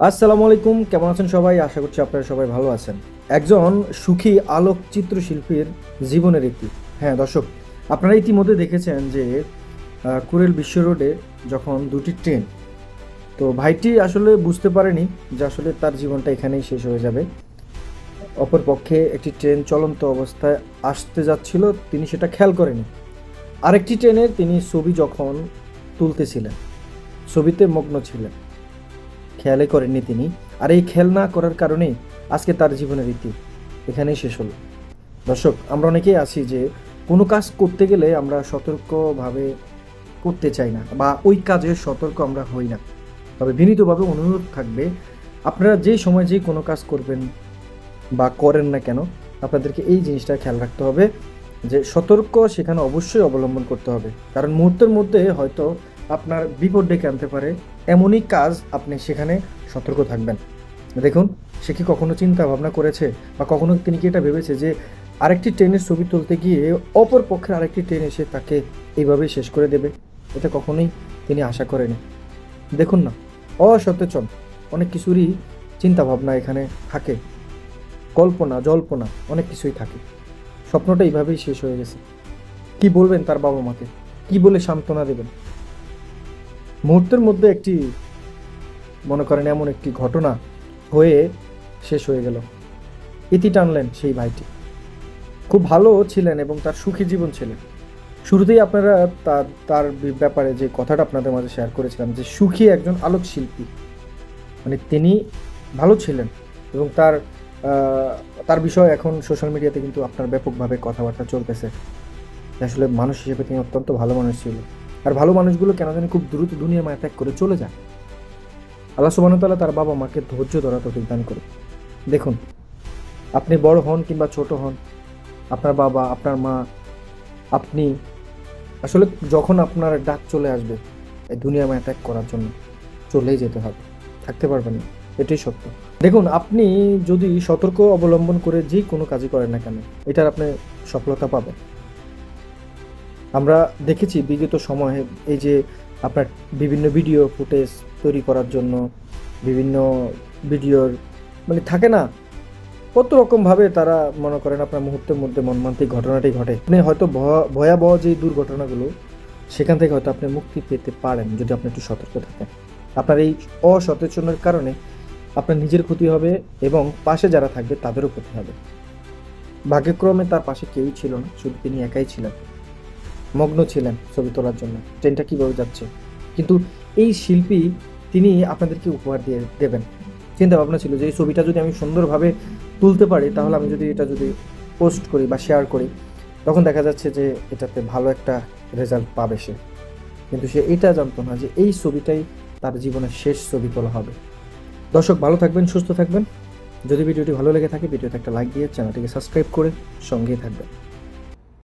আসসালামু আলাইকুম, কেমন আছেন সবাই? আশা করছি আপনারা সবাই ভালো আছেন। একজন সুখী আলোকচিত্র শিল্পীর জীবনের ইতি। হ্যাঁ দর্শক, আপনারা ইতিমধ্যে দেখেছেন যে কুড়িল বিশ্ব রোডে যখন দুটি ট্রেন, তো ভাইটি আসলে বুঝতে পারেনি যে আসলে তার জীবনটা এখানেই শেষ হয়ে যাবে। অপরপক্ষে একটি ট্রেন চলন্ত অবস্থায় আসতে যাচ্ছিল, তিনি সেটা খেয়াল করেনি। আরেকটি ট্রেনের তিনি ছবি যখন তুলতেছিলেন, ছবিতে মগ্ন ছিলেন, খেয়ালই করেননি তিনি। আর এই খেয়াল না করার কারণেই আজকে তার জীবনের ইতি এখানেই শেষ হলো। দর্শক, আমরা অনেকেই আছি যে কোনো কাজ করতে গেলে আমরা সতর্কভাবে করতে চাই না, বা ওই কাজে সতর্ক আমরা হই না। তবে বিনীতভাবে অনুরোধ থাকবে, আপনারা যে সময় যে কোনো কাজ করবেন বা করেন না কেন, আপনাদেরকে এই জিনিসটা খেয়াল রাখতে হবে যে সতর্ক সেখানে অবশ্যই অবলম্বন করতে হবে। কারণ মুহূর্তের মধ্যে হয়তো আপনার বিপদ ডেকে আনতে পারে এমনই কাজ, আপনি সেখানে সতর্ক থাকবেন। দেখুন, সে কি কখনো চিন্তা ভাবনা করেছে বা কখনো তিনি কি এটা ভেবেছে যে আরেকটি ট্রেনের ছবি তুলতে গিয়ে অপর পক্ষের আরেকটি ট্রেন এসে তাকে এইভাবেই শেষ করে দেবে? এটা কখনোই তিনি আশা করেনি। দেখুন না, অসচেতন অনেক কিছুরই চিন্তা ভাবনা এখানে থাকে, কল্পনা জল্পনা অনেক কিছুই থাকে। স্বপ্নটা এইভাবেই শেষ হয়ে গেছে। কি বলবেন তার বাবা মাকে? কি বলে সান্ত্বনা দেবেন? মুহূর্তের মধ্যে একটি, মনে করেন এমন একটি ঘটনা হয়ে শেষ হয়ে গেল। ইতি টানলেন সেই ভাইটি। খুব ভালো ছিলেন এবং তার সুখী জীবন ছিলেন। শুরুতেই আপনারা তার তার ব্যাপারে যে কথাটা আপনাদের মাঝে শেয়ার করেছিলাম, যে সুখী একজন আলোক শিল্পী, মানে তিনি ভালো ছিলেন। এবং তার বিষয়ে এখন সোশ্যাল মিডিয়াতে কিন্তু আপনার ব্যাপকভাবে কথাবার্তা চলতেছে। আসলে মানুষ হিসেবে তিনি অত্যন্ত ভালো মানুষ ছিল। আর ভালো মানুষগুলো কেন জানি খুব দ্রুত দুনিয়ার মায়া ত্যাগ করে চলে যায়। আল্লাহ সুবহানাহু ওয়া তাআলা তার বাবা মাকে ধৈর্য ধরা তৌফিক দান করে। দেখুন, আপনি বড় হন কিংবা ছোট হন, আপনার বাবা, আপনার মা, আপনি আসলে যখন আপনার ডাক চলে আসবে এই দুনিয়ার মায়া ত্যাগ করার জন্য, চলেই যেতে হবে, থাকতে পারবেন না। এটাই সত্য। দেখুন, আপনি যদি সতর্ক অবলম্বন করে যে কোনো কাজই করেন না কেন, এটার আপনি সফলতা পাবেন। আমরা দেখেছি বিগত সময়ে এই যে আপনার বিভিন্ন ভিডিও ফুটেজ তৈরি করার জন্য, বিভিন্ন ভিডিওর মানে থাকে না, কত রকমভাবে তারা মনে করেন আপনার মুহূর্তের মধ্যে মর্মান্তিক ঘটনাটি ঘটে। আপনি হয়তো ভয়াবহ যে দুর্ঘটনাগুলো, সেখান থেকে হয়তো আপনি মুক্তি পেতে পারেন যদি আপনি একটু সতর্ক থাকেন। আপনার এই অসচেতনের কারণে আপনার নিজের ক্ষতি হবে এবং পাশে যারা থাকবে তাদেরও ক্ষতি হবে। ভাগ্যক্রমে তার পাশে কেউই ছিল না, শুধু তিনি একাই ছিলেন, মগ্ন ছিলেন ছবি তোলার জন্য ট্রেনটা কীভাবে যাচ্ছে। কিন্তু এই শিল্পী তিনি আপনাদেরকে উপহার দিয়ে দেবেন। চিন্তা ভাবনা ছিল যে এই ছবিটা যদি আমি সুন্দরভাবে তুলতে পারি, তাহলে আমি যদি এটা পোস্ট করি বা শেয়ার করি, তখন দেখা যাচ্ছে যে এটাতে ভালো একটা রেজাল্ট পাবে সে। কিন্তু সে এটা জানতো না যে এই ছবিটাই তার জীবনের শেষ ছবি তোলা হবে। দর্শক, ভালো থাকবেন, সুস্থ থাকবেন। যদি ভিডিওটি ভালো লেগে থাকে, ভিডিওতে একটা লাইক দিয়ে চ্যানেলটিকে সাবস্ক্রাইব করে সঙ্গেই থাকবেন।